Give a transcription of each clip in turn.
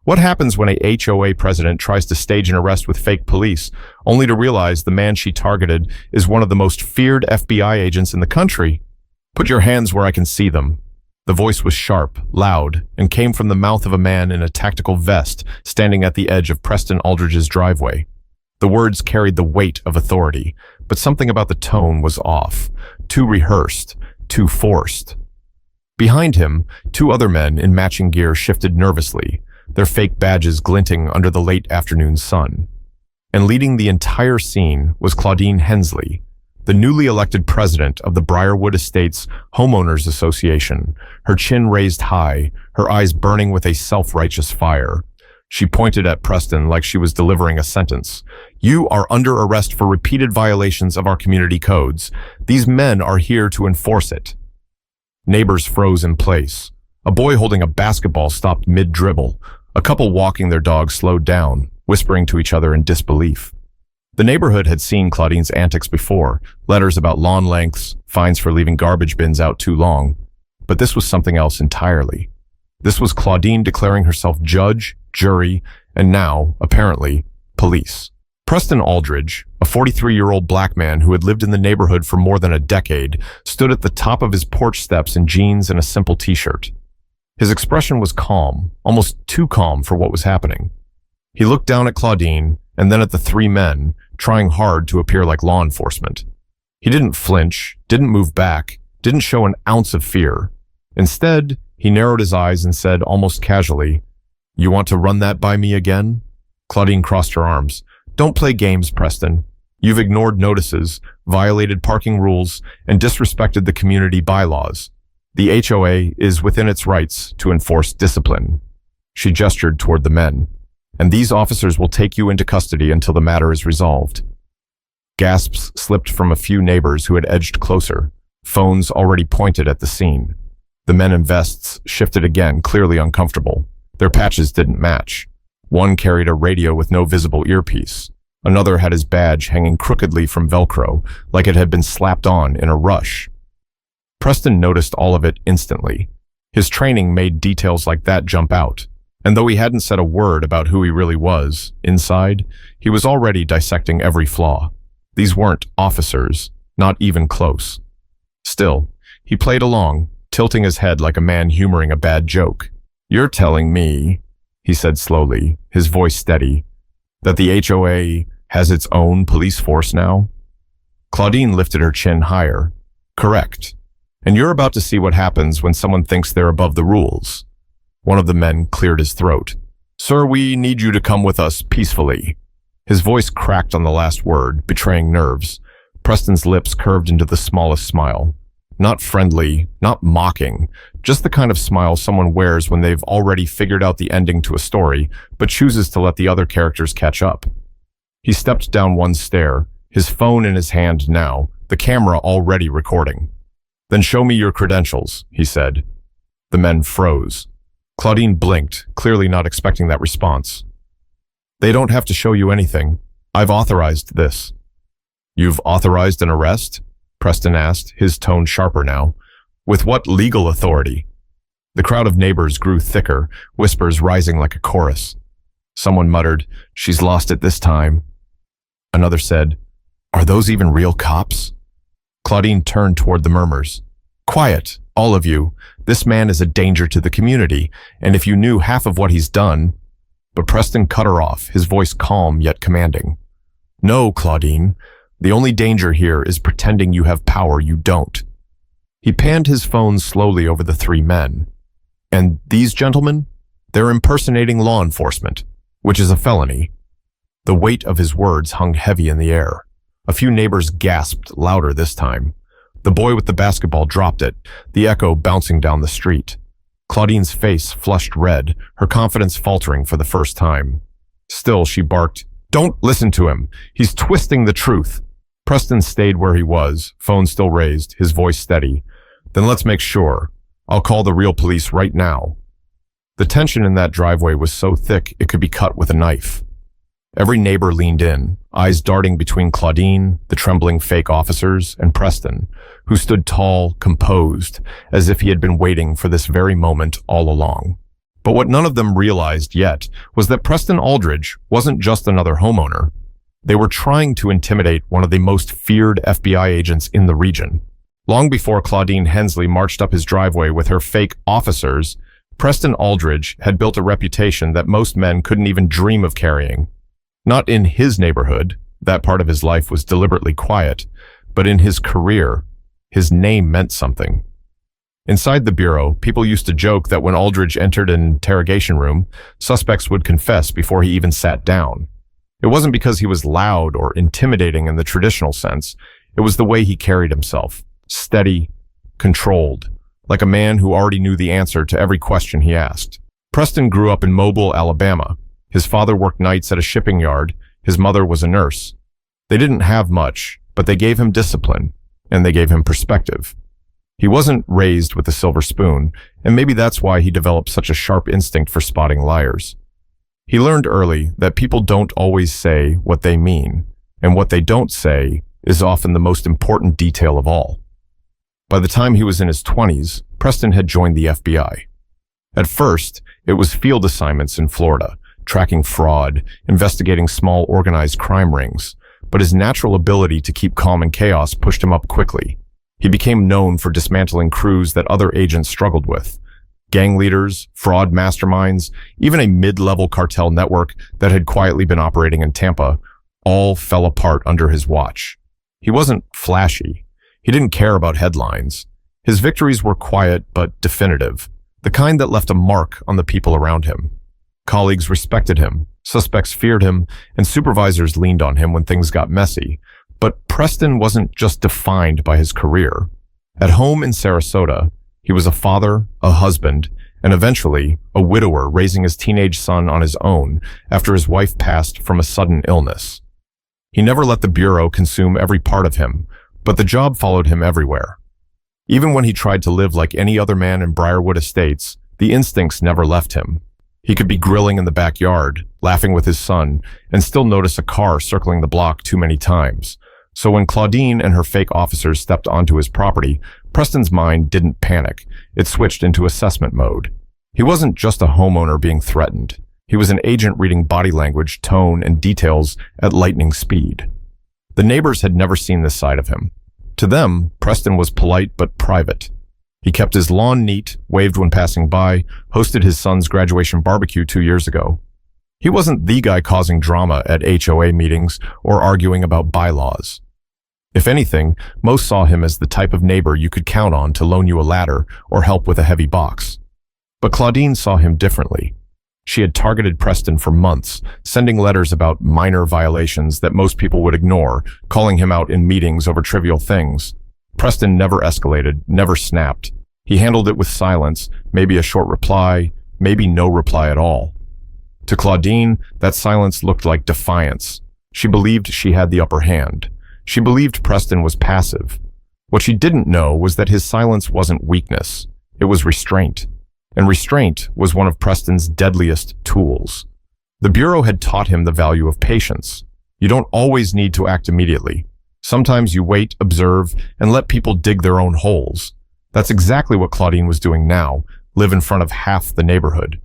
What happens when a HOA president tries to stage an arrest with fake police, only to realize the man she targeted is one of the most feared FBI agents in the country? Put your hands where I can see them. The voice was sharp, loud, and came from the mouth of a man in a tactical vest standing at the edge of Preston Aldridge's driveway. The words carried the weight of authority, but something about the tone was off, too rehearsed, too forced. Behind him, two other men in matching gear shifted nervously, their fake badges glinting under the late afternoon sun. And leading the entire scene was Claudine Hensley, the newly elected president of the Briarwood Estates Homeowners Association, her chin raised high, her eyes burning with a self-righteous fire. She pointed at Preston like she was delivering a sentence. "You are under arrest for repeated violations of our community codes. These men are here to enforce it." Neighbors froze in place. A boy holding a basketball stopped mid-dribble. A couple walking their dog slowed down, whispering to each other in disbelief. The neighborhood had seen Claudine's antics before, letters about lawn lengths, fines for leaving garbage bins out too long. But this was something else entirely. This was Claudine declaring herself judge, jury, and now, apparently, police. Preston Aldridge, a 43-year-old black man who had lived in the neighborhood for more than a decade, stood at the top of his porch steps in jeans and a simple t-shirt. His expression was calm, almost too calm for what was happening. He looked down at Claudine and then at the three men, trying hard to appear like law enforcement. He didn't flinch, didn't move back, didn't show an ounce of fear. Instead, he narrowed his eyes and said almost casually, "You want to run that by me again?" Claudine crossed her arms. "Don't play games, Preston. You've ignored notices, violated parking rules, and disrespected the community bylaws. The HOA is within its rights to enforce discipline." She gestured toward the men. "And these officers will take you into custody until the matter is resolved." Gasps slipped from a few neighbors who had edged closer, phones already pointed at the scene. The men in vests shifted again, clearly uncomfortable. Their patches didn't match. One carried a radio with no visible earpiece. Another had his badge hanging crookedly from Velcro, like it had been slapped on in a rush. Preston noticed all of it instantly. His training made details like that jump out. And though he hadn't said a word about who he really was, inside, he was already dissecting every flaw. These weren't officers, not even close. Still, he played along, tilting his head like a man humoring a bad joke. "You're telling me," he said slowly, his voice steady, "that the HOA has its own police force now?" Claudine lifted her chin higher. "Correct. And you're about to see what happens when someone thinks they're above the rules." One of the men cleared his throat. "Sir, we need you to come with us peacefully." His voice cracked on the last word, betraying nerves. Preston's lips curved into the smallest smile. Not friendly, not mocking, just the kind of smile someone wears when they've already figured out the ending to a story, but chooses to let the other characters catch up. He stepped down one stair, his phone in his hand now, the camera already recording. "Then show me your credentials," he said. The men froze. Claudine blinked, clearly not expecting that response. "They don't have to show you anything. I've authorized this." "You've authorized an arrest?" Preston asked, his tone sharper now. "With what legal authority?" The crowd of neighbors grew thicker, whispers rising like a chorus. Someone muttered, "She's lost it this time." Another said, "Are those even real cops?" Claudine turned toward the murmurs. "Quiet, all of you. This man is a danger to the community, and if you knew half of what he's done—" But Preston cut her off, his voice calm yet commanding. "No, Claudine. The only danger here is pretending you have power you don't." He panned his phone slowly over the three men. "And these gentlemen? They're impersonating law enforcement, which is a felony." The weight of his words hung heavy in the air. A few neighbors gasped louder this time. The boy with the basketball dropped it, the echo bouncing down the street. Claudine's face flushed red, her confidence faltering for the first time. Still, she barked, "Don't listen to him. He's twisting the truth." Preston stayed where he was, phone still raised, his voice steady. "Then let's make sure. I'll call the real police right now." The tension in that driveway was so thick it could be cut with a knife. Every neighbor leaned in, eyes darting between Claudine, the trembling fake officers, and Preston, who stood tall, composed, as if he had been waiting for this very moment all along. But what none of them realized yet was that Preston Aldridge wasn't just another homeowner. They were trying to intimidate one of the most feared FBI agents in the region. Long before Claudine Hensley marched up his driveway with her fake officers, Preston Aldridge had built a reputation that most men couldn't even dream of carrying. Not in his neighborhood, that part of his life was deliberately quiet, but in his career, his name meant something. Inside the bureau, people used to joke that when Aldridge entered an interrogation room, suspects would confess before he even sat down. It wasn't because he was loud or intimidating in the traditional sense. It was the way he carried himself, steady, controlled, like a man who already knew the answer to every question he asked. Preston grew up in Mobile, Alabama. His father worked nights at a shipping yard. His mother was a nurse. They didn't have much, but they gave him discipline, and they gave him perspective. He wasn't raised with a silver spoon, and maybe that's why he developed such a sharp instinct for spotting liars. He learned early that people don't always say what they mean, and what they don't say is often the most important detail of all. By the time he was in his 20s, Preston had joined the FBI. At first, it was field assignments in Florida, tracking fraud, investigating small organized crime rings, but his natural ability to keep calm in chaos pushed him up quickly. He became known for dismantling crews that other agents struggled with. Gang leaders, fraud masterminds, even a mid-level cartel network that had quietly been operating in Tampa, all fell apart under his watch. He wasn't flashy. He didn't care about headlines. His victories were quiet but definitive, the kind that left a mark on the people around him. Colleagues respected him, suspects feared him, and supervisors leaned on him when things got messy. But Preston wasn't just defined by his career. At home in Sarasota, he was a father, a husband, and eventually a widower raising his teenage son on his own after his wife passed from a sudden illness. He never let the bureau consume every part of him, but the job followed him everywhere. Even when he tried to live like any other man in Briarwood Estates, the instincts never left him. He could be grilling in the backyard, laughing with his son, and still notice a car circling the block too many times. So when Claudine and her fake officers stepped onto his property, Preston's mind didn't panic. It switched into assessment mode. He wasn't just a homeowner being threatened. He was an agent reading body language, tone, and details at lightning speed. The neighbors had never seen this side of him. To them, Preston was polite but private. He kept his lawn neat, waved when passing by, hosted his son's graduation barbecue 2 years ago. He wasn't the guy causing drama at HOA meetings or arguing about bylaws. If anything, most saw him as the type of neighbor you could count on to loan you a ladder or help with a heavy box. But Claudine saw him differently. She had targeted Preston for months, sending letters about minor violations that most people would ignore, calling him out in meetings over trivial things. Preston never escalated, never snapped. He handled it with silence, maybe a short reply, maybe no reply at all. To Claudine, that silence looked like defiance. She believed she had the upper hand. She believed Preston was passive. What she didn't know was that his silence wasn't weakness. It was restraint. And restraint was one of Preston's deadliest tools. The Bureau had taught him the value of patience. You don't always need to act immediately. Sometimes you wait, observe, and let people dig their own holes. That's exactly what Claudine was doing now, live in front of half the neighborhood.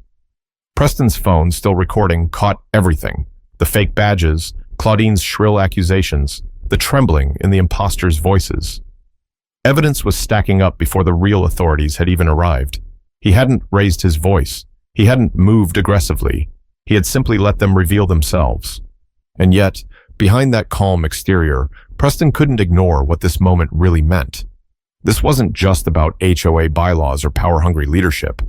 Preston's phone, still recording, caught everything. The fake badges, Claudine's shrill accusations, the trembling in the impostors' voices. Evidence was stacking up before the real authorities had even arrived. He hadn't raised his voice. He hadn't moved aggressively. He had simply let them reveal themselves. And yet, behind that calm exterior, Preston couldn't ignore what this moment really meant. This wasn't just about HOA bylaws or power-hungry leadership.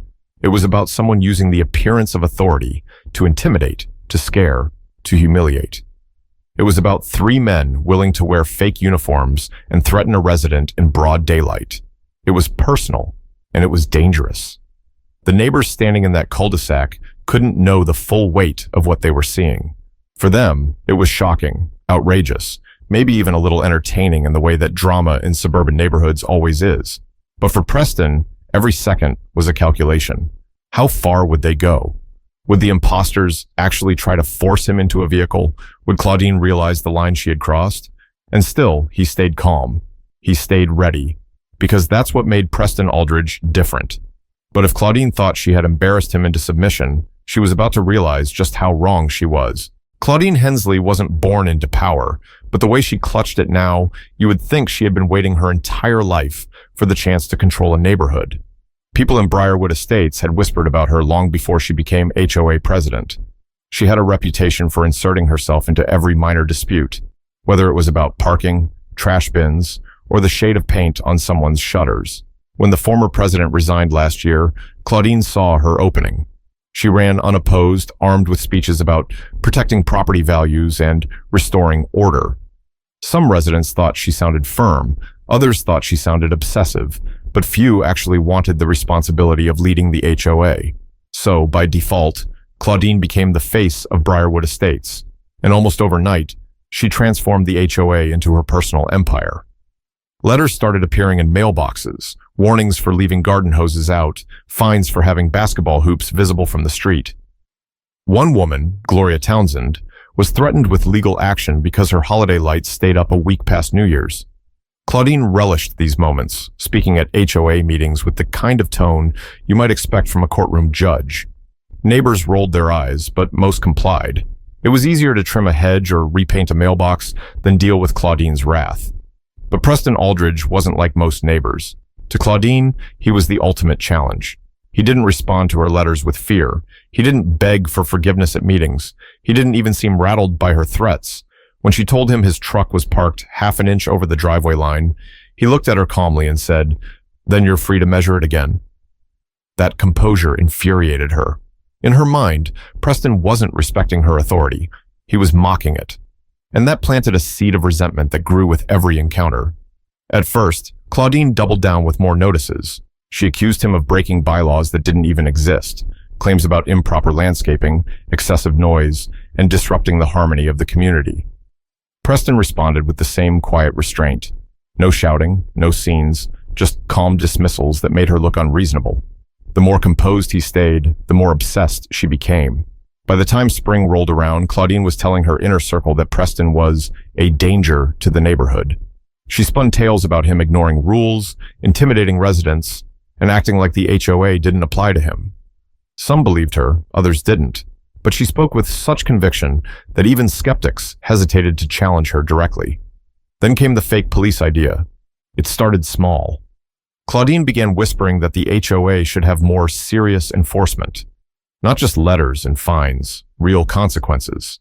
It was about someone using the appearance of authority to intimidate, to scare, to humiliate. It was about 3 men willing to wear fake uniforms and threaten a resident in broad daylight. It was personal, and it was dangerous. The neighbors standing in that cul-de-sac couldn't know the full weight of what they were seeing. For them, it was shocking, outrageous, maybe even a little entertaining in the way that drama in suburban neighborhoods always is. But for Preston, every second was a calculation. How far would they go? Would the imposters actually try to force him into a vehicle? Would Claudine realize the line she had crossed? And still, he stayed calm. He stayed ready. Because that's what made Preston Aldridge different. But if Claudine thought she had embarrassed him into submission, she was about to realize just how wrong she was. Claudine Hensley wasn't born into power, but the way she clutched it now, you would think she had been waiting her entire life for the chance to control a neighborhood. People in Briarwood Estates had whispered about her long before she became HOA president. She had a reputation for inserting herself into every minor dispute, whether it was about parking, trash bins, or the shade of paint on someone's shutters. When the former president resigned last year, Claudine saw her opening. She ran unopposed, armed with speeches about protecting property values and restoring order. Some residents thought she sounded firm, others thought she sounded obsessive, but few actually wanted the responsibility of leading the HOA. So, by default, Claudine became the face of Briarwood Estates, and almost overnight, she transformed the HOA into her personal empire. Letters started appearing in mailboxes, warnings for leaving garden hoses out, fines for having basketball hoops visible from the street. One woman, Gloria Townsend, was threatened with legal action because her holiday lights stayed up a week past New Year's. Claudine relished these moments, speaking at HOA meetings with the kind of tone you might expect from a courtroom judge. Neighbors rolled their eyes, but most complied. It was easier to trim a hedge or repaint a mailbox than deal with Claudine's wrath. But Preston Aldridge wasn't like most neighbors. To Claudine, he was the ultimate challenge. He didn't respond to her letters with fear. He didn't beg for forgiveness at meetings. He didn't even seem rattled by her threats. When she told him his truck was parked half an inch over the driveway line, he looked at her calmly and said, "Then you're free to measure it again." That composure infuriated her. In her mind, Preston wasn't respecting her authority. He was mocking it. And that planted a seed of resentment that grew with every encounter. At first, Claudine doubled down with more notices. She accused him of breaking bylaws that didn't even exist, claims about improper landscaping, excessive noise, and disrupting the harmony of the community. Preston responded with the same quiet restraint. No shouting, no scenes, just calm dismissals that made her look unreasonable. The more composed he stayed, the more obsessed she became. By the time spring rolled around, Claudine was telling her inner circle that Preston was a danger to the neighborhood. She spun tales about him ignoring rules, intimidating residents, and acting like the HOA didn't apply to him. Some believed her, others didn't, but she spoke with such conviction that even skeptics hesitated to challenge her directly. Then came the fake police idea. It started small. Claudine began whispering that the HOA should have more serious enforcement. Not just letters and fines, real consequences.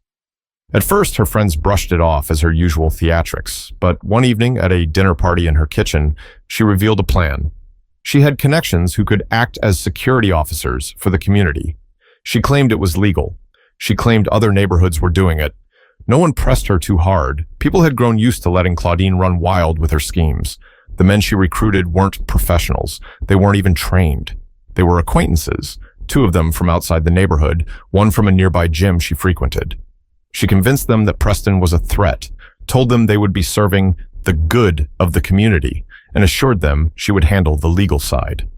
At first, her friends brushed it off as her usual theatrics, but one evening at a dinner party in her kitchen, she revealed a plan. She had connections who could act as security officers for the community. She claimed it was legal. She claimed other neighborhoods were doing it. No one pressed her too hard. People had grown used to letting Claudine run wild with her schemes. The men she recruited weren't professionals. They weren't even trained. They were acquaintances. 2 of them from outside the neighborhood, 1 from a nearby gym she frequented. She convinced them that Preston was a threat, told them they would be serving the good of the community, and assured them she would handle the legal side.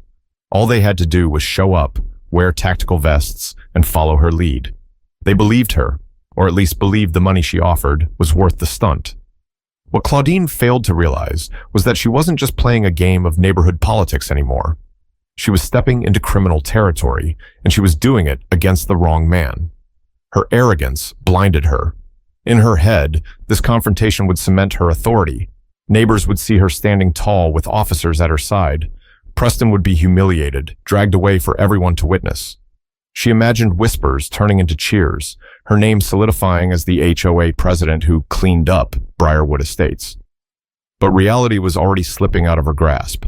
All they had to do was show up, wear tactical vests, and follow her lead. They believed her, or at least believed the money she offered was worth the stunt. What Claudine failed to realize was that she wasn't just playing a game of neighborhood politics anymore. She was stepping into criminal territory, and she was doing it against the wrong man. Her arrogance blinded her. In her head, this confrontation would cement her authority. Neighbors would see her standing tall with officers at her side. Preston would be humiliated, dragged away for everyone to witness. She imagined whispers turning into cheers, her name solidifying as the HOA president who cleaned up Briarwood Estates. But reality was already slipping out of her grasp.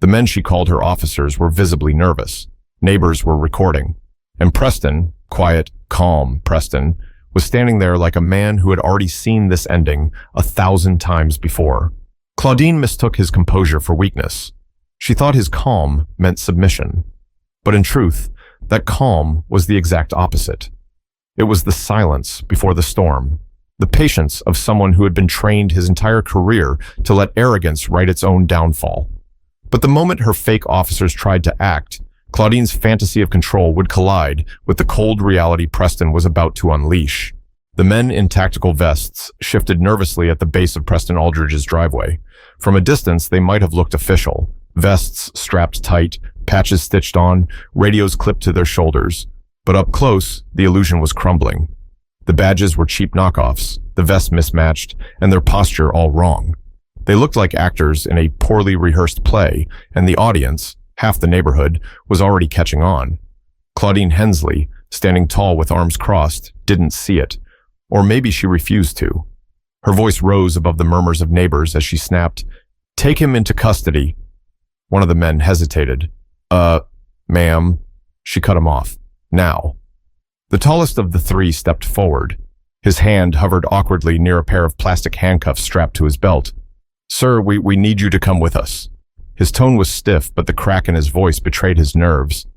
The men she called her officers were visibly nervous. Neighbors were recording. And Preston, quiet, calm Preston, was standing there like a man who had already seen this ending 1,000 times before. Claudine mistook his composure for weakness. She thought his calm meant submission. But in truth, that calm was the exact opposite. It was the silence before the storm, the patience of someone who had been trained his entire career to let arrogance write its own downfall. But the moment her fake officers tried to act, Claudine's fantasy of control would collide with the cold reality Preston was about to unleash. The men in tactical vests shifted nervously at the base of Preston Aldridge's driveway. From a distance, they might have looked official, vests strapped tight, Patches stitched on, radios clipped to their shoulders. But up close, the illusion was crumbling. The badges were cheap knockoffs, the vests mismatched, and their posture all wrong. They looked like actors in a poorly rehearsed play, and the audience, half the neighborhood, was already catching on. Claudine Hensley, standing tall with arms crossed, didn't see it. Or maybe she refused to. Her voice rose above the murmurs of neighbors as she snapped, "Take him into custody." One of the men hesitated. Ma'am." She cut him off. "Now." The tallest of the three stepped forward. His hand hovered awkwardly near a pair of plastic handcuffs strapped to his belt. "Sir, we need you to come with us." His tone was stiff, but the crack in his voice betrayed his nerves.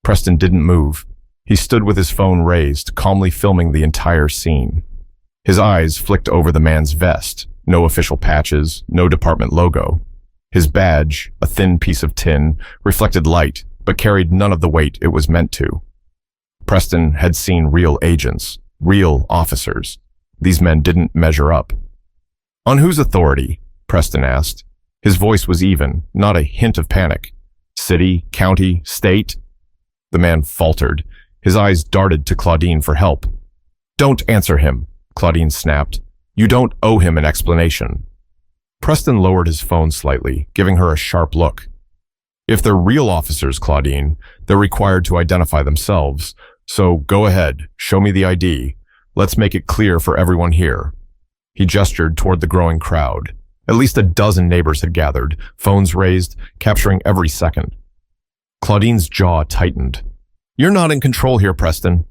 Preston didn't move. He stood with his phone raised, calmly filming the entire scene. His eyes flicked over the man's vest. No official patches, no department logo. His badge, a thin piece of tin, reflected light, but carried none of the weight it was meant to. Preston had seen real agents, real officers. These men didn't measure up. "On whose authority?" Preston asked. His voice was even, not a hint of panic. "City, county, state?" The man faltered. His eyes darted to Claudine for help. "Don't answer him," Claudine snapped. "You don't owe him an explanation." Preston lowered his phone slightly, giving her a sharp look. "If they're real officers, Claudine, they're required to identify themselves. So go ahead, show me the ID. Let's make it clear for everyone here." He gestured toward the growing crowd. At least a dozen neighbors had gathered, phones raised, capturing every second. Claudine's jaw tightened. "You're not in control here, Preston."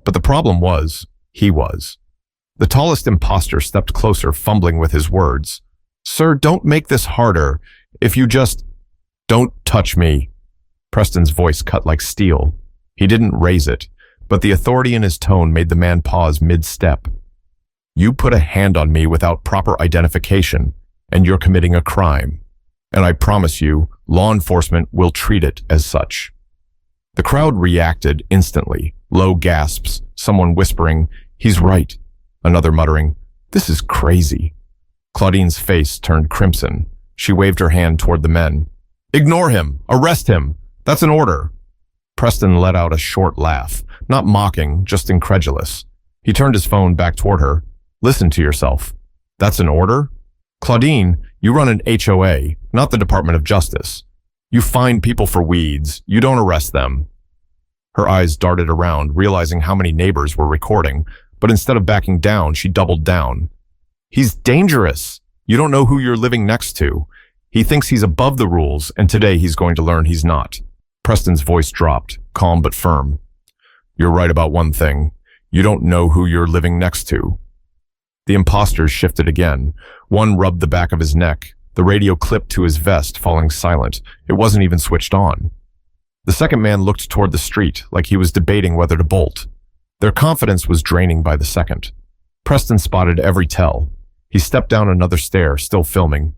But the problem was, he was. The tallest imposter stepped closer, fumbling with his words. "Sir, don't make this harder. If you just..." "Don't touch me." Preston's voice cut like steel. He didn't raise it, but the authority in his tone made the man pause mid-step. "You put a hand on me without proper identification, and you're committing a crime. And I promise you, law enforcement will treat it as such." The crowd reacted instantly. Low gasps, someone whispering, "He's right." Another muttering, "This is crazy." Claudine's face turned crimson. She waved her hand toward the men. "Ignore him! Arrest him! That's an order!" Preston let out a short laugh, not mocking, just incredulous. He turned his phone back toward her. "Listen to yourself. That's an order? Claudine, you run an HOA, not the Department of Justice. You fine people for weeds. You don't arrest them." Her eyes darted around, realizing how many neighbors were recording, but instead of backing down, she doubled down. "He's dangerous. You don't know who you're living next to. He thinks he's above the rules, and today he's going to learn he's not." Preston's voice dropped, calm but firm. "You're right about one thing. You don't know who you're living next to." The impostors shifted again. One rubbed the back of his neck. The radio clipped to his vest, falling silent. It wasn't even switched on. The second man looked toward the street, like he was debating whether to bolt. Their confidence was draining by the second. Preston spotted every tell. He stepped down another stair, still filming.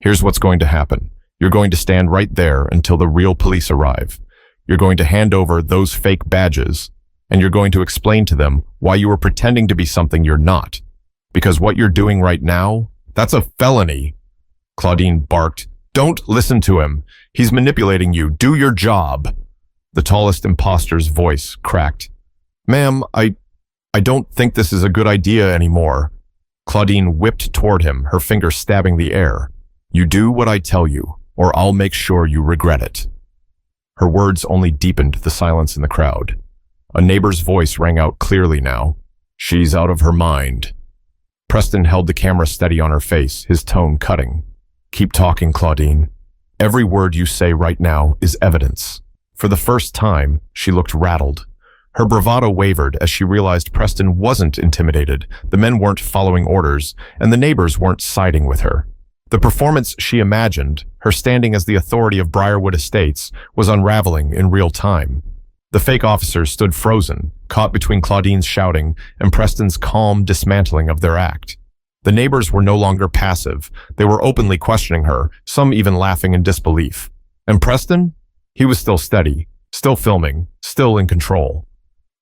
"Here's what's going to happen. You're going to stand right there until the real police arrive. You're going to hand over those fake badges, and you're going to explain to them why you were pretending to be something you're not. Because what you're doing right now, that's a felony." Claudine barked, "Don't listen to him. He's manipulating you. Do your job." The tallest imposter's voice cracked. "Ma'am, I don't think this is a good idea anymore." Claudine whipped toward him, her finger stabbing the air. "You do what I tell you, or I'll make sure you regret it." Her words only deepened the silence in the crowd. A neighbor's voice rang out clearly now. "She's out of her mind." Preston held the camera steady on her face, his tone cutting. "Keep talking, Claudine. Every word you say right now is evidence." For the first time, she looked rattled. Her bravado wavered as she realized Preston wasn't intimidated, the men weren't following orders, and the neighbors weren't siding with her. The performance she imagined, her standing as the authority of Briarwood Estates, was unraveling in real time. The fake officers stood frozen, caught between Claudine's shouting and Preston's calm dismantling of their act. The neighbors were no longer passive. They were openly questioning her, some even laughing in disbelief. And Preston? He was still steady, still filming, still in control.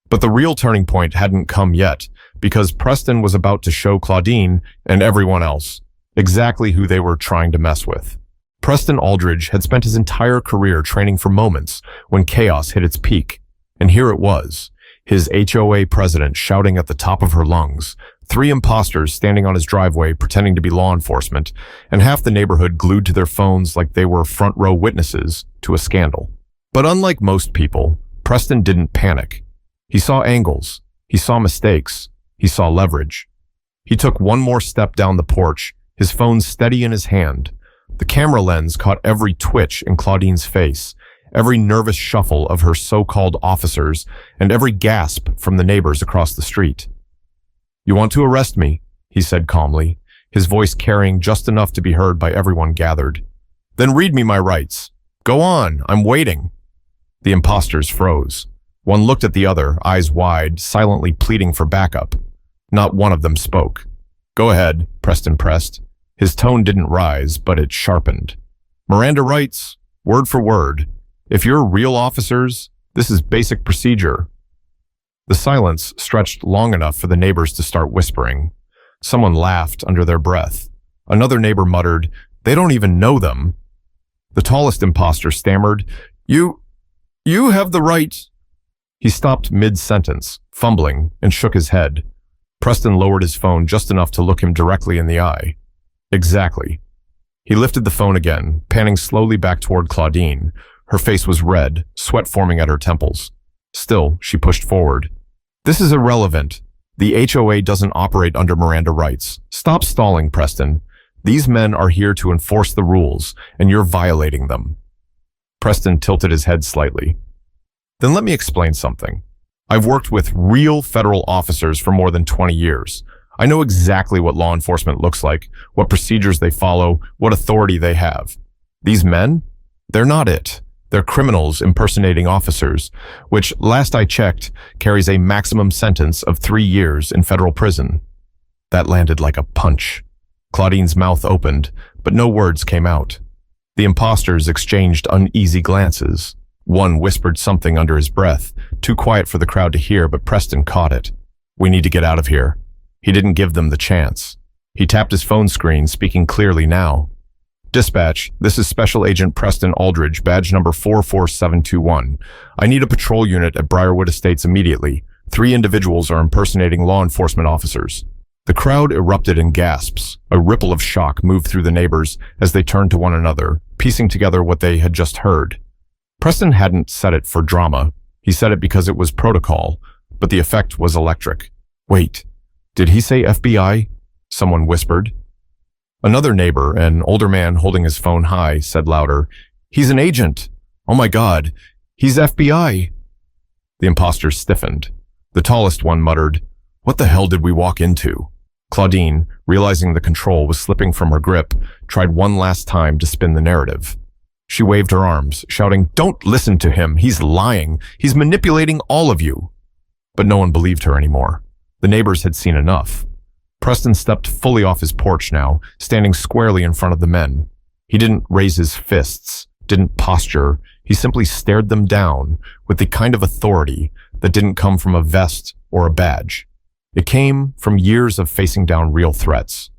But the real turning point hadn't come yet, because Preston was about to show Claudine and everyone else exactly who they were trying to mess with. Preston Aldridge had spent his entire career training for moments when chaos hit its peak, and here it was, his HOA president shouting at the top of her lungs, 3 imposters standing on his driveway pretending to be law enforcement, and half the neighborhood glued to their phones like they were front-row witnesses to a scandal. But unlike most people, Preston didn't panic. He saw angles, he saw mistakes, he saw leverage. He took one more step down the porch, his phone steady in his hand. The camera lens caught every twitch in Claudine's face, every nervous shuffle of her so-called officers, and every gasp from the neighbors across the street. "You want to arrest me?" he said calmly, his voice carrying just enough to be heard by everyone gathered. "Then read me my rights. Go on, I'm waiting." The imposters froze. One looked at the other, eyes wide, silently pleading for backup. Not one of them spoke. "Go ahead," Preston pressed. His tone didn't rise, but it sharpened. "Miranda rights, word for word. If you're real officers, this is basic procedure." The silence stretched long enough for the neighbors to start whispering. Someone laughed under their breath. Another neighbor muttered, "They don't even know them." The tallest imposter stammered, You have the right." He stopped mid-sentence, fumbling, and shook his head. Preston lowered his phone just enough to look him directly in the eye. "Exactly." He lifted the phone again, panning slowly back toward Claudine. Her face was red, sweat forming at her temples. Still, she pushed forward. "This is irrelevant. The HOA doesn't operate under Miranda rights. Stop stalling, Preston. These men are here to enforce the rules, and you're violating them." Preston tilted his head slightly. "Then let me explain something. I've worked with real federal officers for more than 20 years. I know exactly what law enforcement looks like, what procedures they follow, what authority they have. These men? They're not it. They're criminals impersonating officers, which, last I checked, carries a maximum sentence of 3 years in federal prison." That landed like a punch. Claudine's mouth opened, but no words came out. The imposters exchanged uneasy glances. One whispered something under his breath, too quiet for the crowd to hear, but Preston caught it. "We need to get out of here." He didn't give them the chance. He tapped his phone screen, speaking clearly now. "Dispatch, this is Special Agent Preston Aldridge, badge number 44721. I need a patrol unit at Briarwood Estates immediately. 3 individuals are impersonating law enforcement officers." The crowd erupted in gasps. A ripple of shock moved through the neighbors as they turned to one another, piecing together what they had just heard. Preston hadn't said it for drama. He said it because it was protocol, but the effect was electric. "Wait, did he say FBI?" someone whispered. Another neighbor, an older man holding his phone high, said louder, "He's an agent. Oh my God, he's FBI." The imposters stiffened. The tallest one muttered, "What the hell did we walk into?" Claudine, realizing the control was slipping from her grip, tried one last time to spin the narrative. She waved her arms, shouting, "Don't listen to him. He's lying. He's manipulating all of you." But no one believed her anymore. The neighbors had seen enough. Preston stepped fully off his porch now, standing squarely in front of the men. He didn't raise his fists, didn't posture. He simply stared them down with the kind of authority that didn't come from a vest or a badge. It came from years of facing down real threats.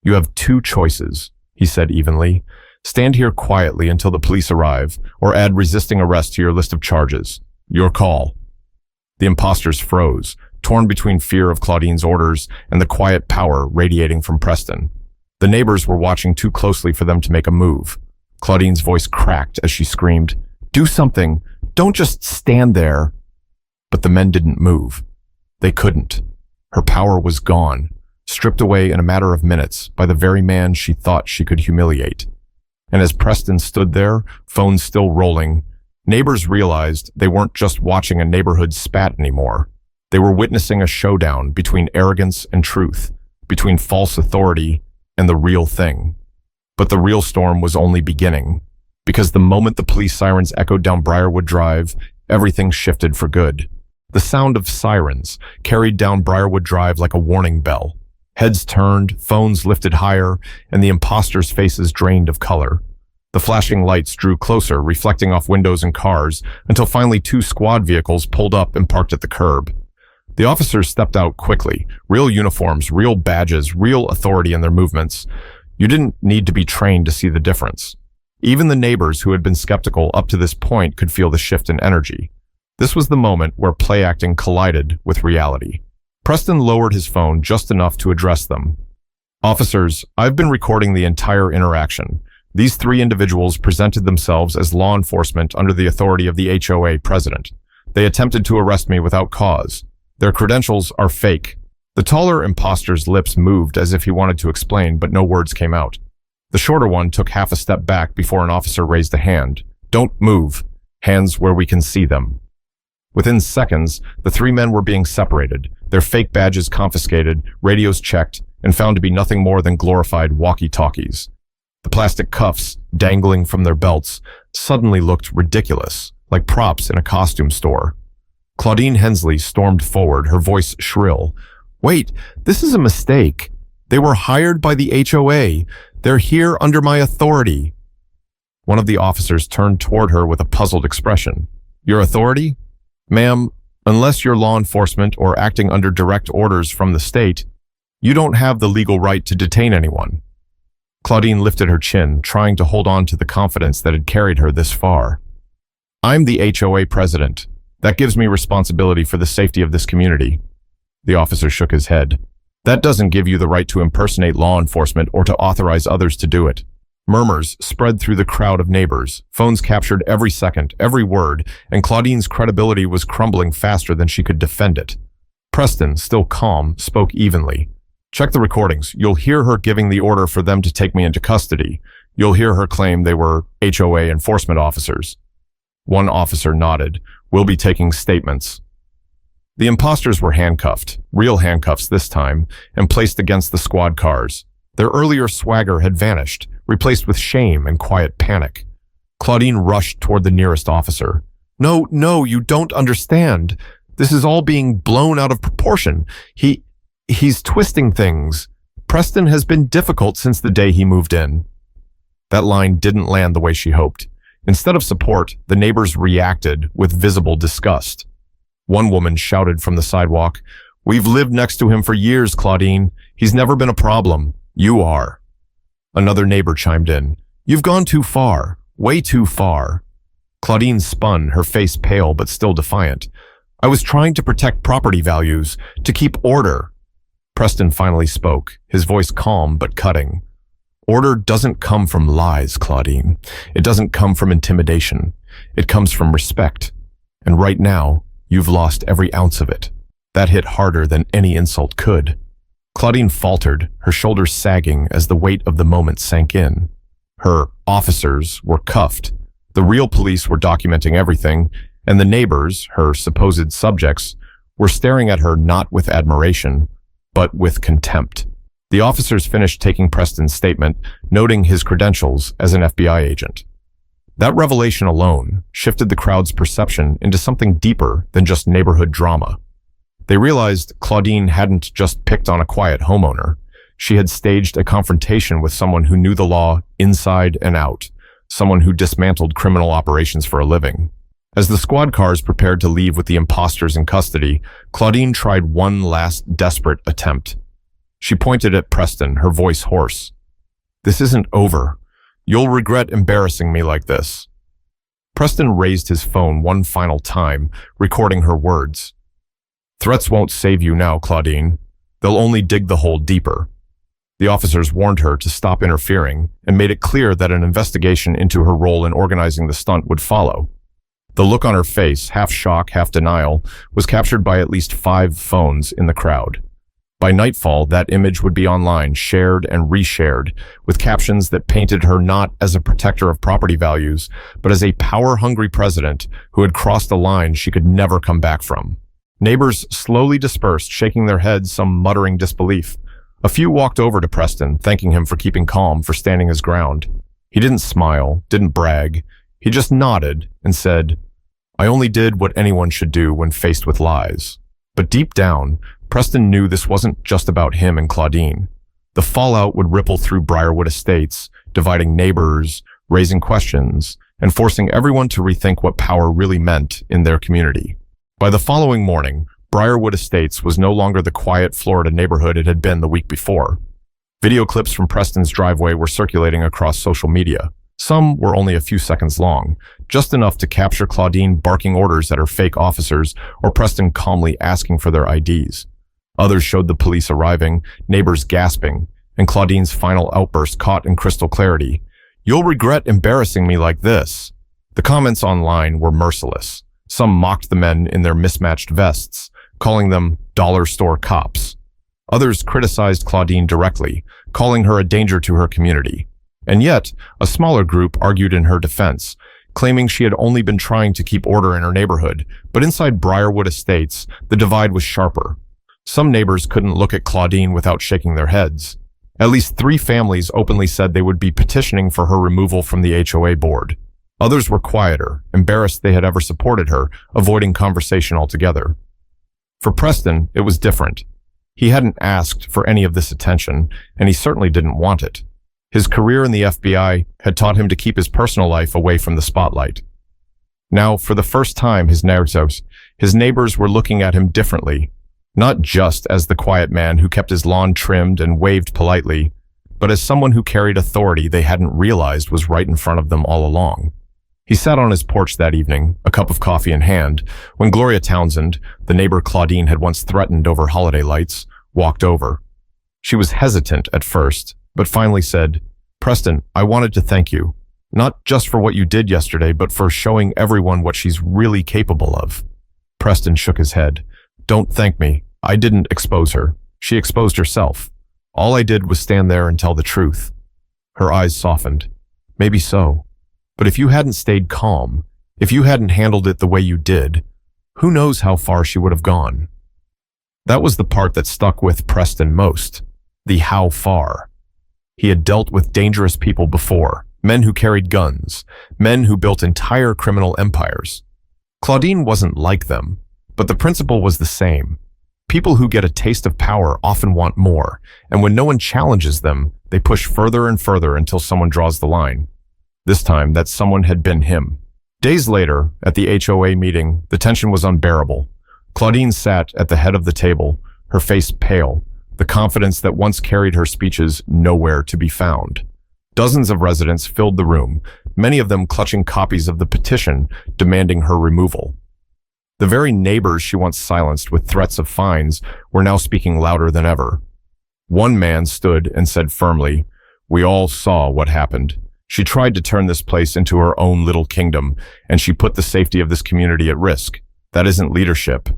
"You have 2 choices," he said evenly. "Stand here quietly until the police arrive, or add resisting arrest to your list of charges. Your call." The imposters froze, torn between fear of Claudine's orders and the quiet power radiating from Preston. The neighbors were watching too closely for them to make a move. Claudine's voice cracked as she screamed, "Do something! Don't just stand there!" But the men didn't move. They couldn't. Her power was gone, stripped away in a matter of minutes by the very man she thought she could humiliate. And as Preston stood there, phone still rolling, neighbors realized they weren't just watching a neighborhood spat anymore. They were witnessing a showdown between arrogance and truth, between false authority and the real thing. But the real storm was only beginning, because the moment the police sirens echoed down Briarwood Drive, everything shifted for good. The sound of sirens carried down Briarwood Drive like a warning bell. Heads turned, phones lifted higher, and the imposters' faces drained of color. The flashing lights drew closer, reflecting off windows and cars, until finally 2 squad vehicles pulled up and parked at the curb. The officers stepped out quickly, real uniforms, real badges, real authority in their movements. You didn't need to be trained to see the difference. Even the neighbors who had been skeptical up to this point could feel the shift in energy. This was the moment where play acting collided with reality. Preston lowered his phone just enough to address them. "Officers, I've been recording the entire interaction. These three individuals presented themselves as law enforcement under the authority of the HOA president. They attempted to arrest me without cause. Their credentials are fake." The taller impostor's lips moved as if he wanted to explain, but no words came out. The shorter one took half a step back before an officer raised a hand. "Don't move. Hands where we can see them." Within seconds, the three men were being separated, their fake badges confiscated, radios checked, and found to be nothing more than glorified walkie-talkies. The plastic cuffs, dangling from their belts, suddenly looked ridiculous, like props in a costume store. Claudine Hensley stormed forward, her voice shrill. "Wait, this is a mistake. They were hired by the HOA. They're here under my authority." One of the officers turned toward her with a puzzled expression. "Your authority? Ma'am, unless you're law enforcement or acting under direct orders from the state, you don't have the legal right to detain anyone." Claudine lifted her chin, trying to hold on to the confidence that had carried her this far. "I'm the HOA president. That gives me responsibility for the safety of this community." The officer shook his head. "That doesn't give you the right to impersonate law enforcement or to authorize others to do it." Murmurs spread through the crowd of neighbors. Phones captured every second, every word, and Claudine's credibility was crumbling faster than she could defend it. Preston, still calm, spoke evenly. "Check the recordings. You'll hear her giving the order for them to take me into custody. You'll hear her claim they were HOA enforcement officers." One officer nodded. "We'll be taking statements." The impostors were handcuffed, real handcuffs this time, and placed against the squad cars. Their earlier swagger had vanished, replaced with shame and quiet panic. Claudine rushed toward the nearest officer. No, you don't understand. This is all being blown out of proportion. He's twisting things. Preston has been difficult since the day he moved in." That line didn't land the way she hoped. Instead of support, the neighbors reacted with visible disgust. One woman shouted from the sidewalk, "We've lived next to him for years, Claudine. He's never been a problem. You are." Another neighbor chimed in, "You've gone too far, way too far." Claudine spun, her face pale but still defiant. "I was trying to protect property values, to keep order." Preston finally spoke, his voice calm but cutting. "Order doesn't come from lies, Claudine. It doesn't come from intimidation. It comes from respect. And right now, you've lost every ounce of it." That hit harder than any insult could. Claudine faltered, her shoulders sagging as the weight of the moment sank in. Her officers were cuffed. The real police were documenting everything, and the neighbors, her supposed subjects, were staring at her not with admiration, but with contempt. The officers finished taking Preston's statement, noting his credentials as an FBI agent. That revelation alone shifted the crowd's perception into something deeper than just neighborhood drama. They realized Claudine hadn't just picked on a quiet homeowner. She had staged a confrontation with someone who knew the law inside and out, someone who dismantled criminal operations for a living. As the squad cars prepared to leave with the impostors in custody, Claudine tried one last desperate attempt. She pointed at Preston, her voice hoarse. "This isn't over. You'll regret embarrassing me like this." Preston raised his phone one final time, recording her words. "Threats won't save you now, Claudine. They'll only dig the hole deeper." The officers warned her to stop interfering and made it clear that an investigation into her role in organizing the stunt would follow. The look on her face, half shock, half denial, was captured by at least 5 phones in the crowd. By nightfall, that image would be online, shared and reshared, with captions that painted her not as a protector of property values, but as a power-hungry president who had crossed a line she could never come back from. Neighbors slowly dispersed, shaking their heads, some muttering disbelief. A few walked over to Preston, thanking him for keeping calm, for standing his ground. He didn't smile, didn't brag. He just nodded and said, "I only did what anyone should do when faced with lies." But deep down, Preston knew this wasn't just about him and Claudine. The fallout would ripple through Briarwood Estates, dividing neighbors, raising questions, and forcing everyone to rethink what power really meant in their community. By the following morning, Briarwood Estates was no longer the quiet Florida neighborhood it had been the week before. Video clips from Preston's driveway were circulating across social media. Some were only a few seconds long, just enough to capture Claudine barking orders at her fake officers or Preston calmly asking for their IDs. Others showed the police arriving, neighbors gasping, and Claudine's final outburst caught in crystal clarity. "You'll regret embarrassing me like this." The comments online were merciless. Some mocked the men in their mismatched vests, calling them dollar store cops. Others criticized Claudine directly, calling her a danger to her community. And yet, a smaller group argued in her defense, claiming she had only been trying to keep order in her neighborhood, but inside Briarwood Estates, the divide was sharper. Some neighbors couldn't look at Claudine without shaking their heads. At least 3 families openly said they would be petitioning for her removal from the HOA board. Others were quieter, embarrassed they had ever supported her, avoiding conversation altogether. For Preston, it was different. He hadn't asked for any of this attention, and he certainly didn't want it. His career in the FBI had taught him to keep his personal life away from the spotlight. Now, for the first time, his neighbors were looking at him differently, not just as the quiet man who kept his lawn trimmed and waved politely, but as someone who carried authority they hadn't realized was right in front of them all along. He sat on his porch that evening, a cup of coffee in hand, when Gloria Townsend, the neighbor Claudine had once threatened over holiday lights, walked over. She was hesitant at first, but finally said, "Preston, I wanted to thank you, not just for what you did yesterday, but for showing everyone what she's really capable of." Preston shook his head. "Don't thank me. I didn't expose her. She exposed herself. All I did was stand there and tell the truth." Her eyes softened. "Maybe so. But if you hadn't stayed calm, if you hadn't handled it the way you did, who knows how far she would have gone?" That was the part that stuck with Preston most. The how far. He had dealt with dangerous people before, men who carried guns, men who built entire criminal empires. Claudine wasn't like them, but the principle was the same. People who get a taste of power often want more, and when no one challenges them, they push further and further until someone draws the line. This time, that someone had been him. Days later, at the HOA meeting, the tension was unbearable. Claudine sat at the head of the table, her face pale, the confidence that once carried her speeches nowhere to be found. Dozens of residents filled the room, many of them clutching copies of the petition demanding her removal. The very neighbors she once silenced with threats of fines were now speaking louder than ever. One man stood and said firmly, "We all saw what happened. She tried to turn this place into her own little kingdom, and she put the safety of this community at risk. That isn't leadership."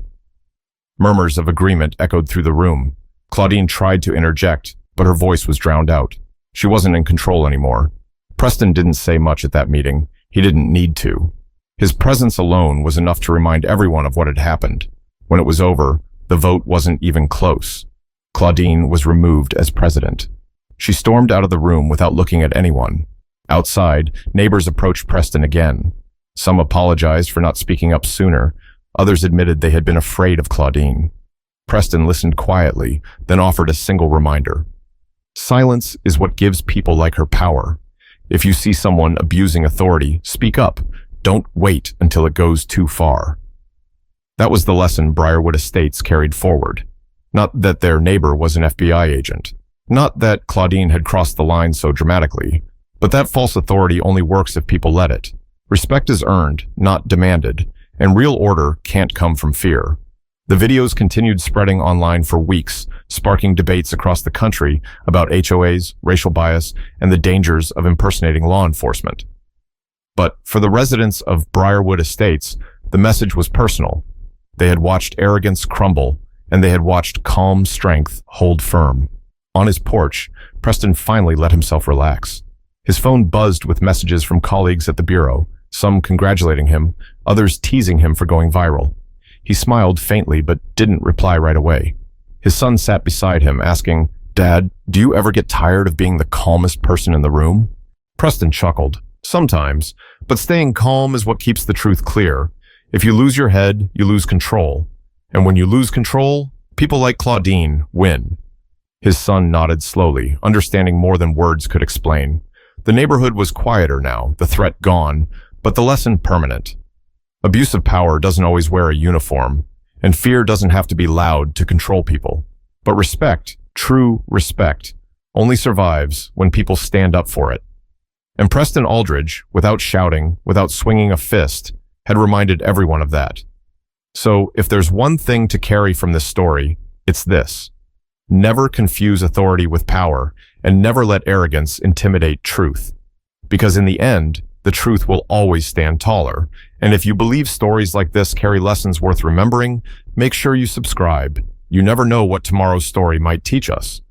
Murmurs of agreement echoed through the room. Claudine tried to interject, but her voice was drowned out. She wasn't in control anymore. Preston didn't say much at that meeting. He didn't need to. His presence alone was enough to remind everyone of what had happened. When it was over, the vote wasn't even close. Claudine was removed as president. She stormed out of the room without looking at anyone. Outside, neighbors approached Preston again. Some apologized for not speaking up sooner. Others admitted they had been afraid of Claudine. Preston listened quietly, then offered a single reminder. Silence is what gives people like her power. If you see someone abusing authority, speak up. Don't wait until it goes too far. That was the lesson Briarwood Estates carried forward. Not that their neighbor was an FBI agent. Not that Claudine had crossed the line so dramatically. But that false authority only works if people let it. Respect is earned, not demanded, and real order can't come from fear. The videos continued spreading online for weeks, sparking debates across the country about HOAs, racial bias, and the dangers of impersonating law enforcement. But for the residents of Briarwood Estates, the message was personal. They had watched arrogance crumble, and they had watched calm strength hold firm. On his porch, Preston finally let himself relax. His phone buzzed with messages from colleagues at the bureau, some congratulating him, others teasing him for going viral. He smiled faintly but didn't reply right away. His son sat beside him, asking, "Dad, do you ever get tired of being the calmest person in the room?" Preston chuckled. "Sometimes, but staying calm is what keeps the truth clear. If you lose your head, you lose control. And when you lose control, people like Claudine win." His son nodded slowly, understanding more than words could explain. The neighborhood was quieter now, the threat gone, but the lesson permanent. Abuse of power doesn't always wear a uniform, and fear doesn't have to be loud to control people. But respect, true respect, only survives when people stand up for it. And Preston Aldridge, without shouting, without swinging a fist, had reminded everyone of that. So, if there's one thing to carry from this story, it's this. Never confuse authority with power, and never let arrogance intimidate truth. Because in the end, the truth will always stand taller. And if you believe stories like this carry lessons worth remembering, make sure you subscribe. You never know what tomorrow's story might teach us.